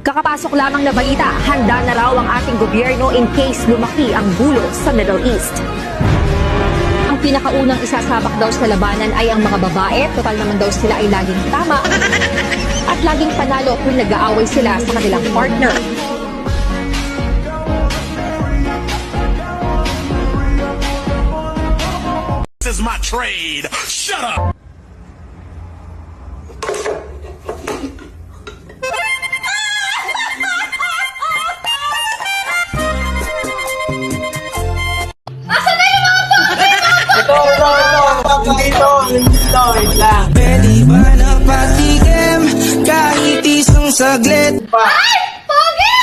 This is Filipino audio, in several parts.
Kakapasok lamang na balita, handa na raw ang ating gobyerno in case lumaki ang gulo sa Middle East. Ang pinakaunang isasabak daw sa labanan ay ang mga babae, total naman daw sila ay laging tama at laging panalo kung nag-aaway sila sa kanilang partner. This is my trade. Shut up! Pwede ba na patikim kahit isang saglit? Ay! Pogi!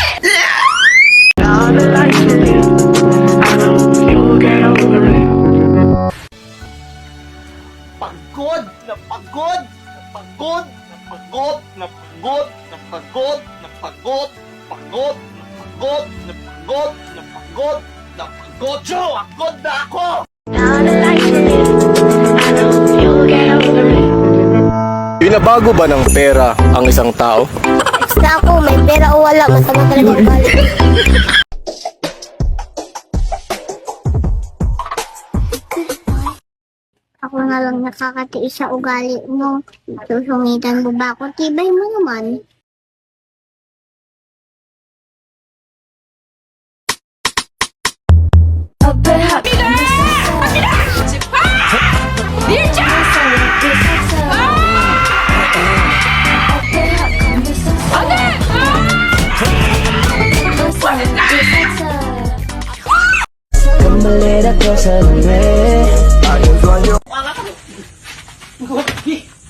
Pagod na pagod na pagod na pagod na pagod na pagod na pagod pagod na pagod na pagod na pagod na pagod pagod na ako. Binabago ba ng pera ang isang tao? Basta ako, may pera o wala, masama talaga ang ugali. Ako na lang nakakatiis sa ugali mo. Susungitan mo ba ako? Tibay mo naman. Kamalera ko sa dami.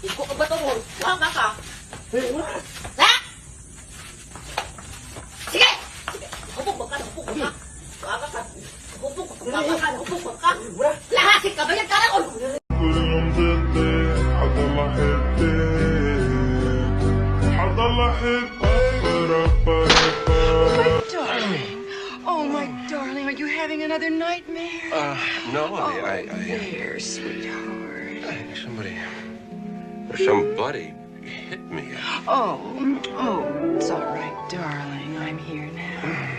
Iko ka ba to mo? Wala ka. Ha? Sige! Hupog ka, hupog ka. Wala ka. Hupog ka, hupog ka. Lahasin ka ba yan? Karakol! Oh, my darling, are you having another nightmare? No, There, sweetheart. Somebody hit me. Oh, it's all right, darling. I'm here now.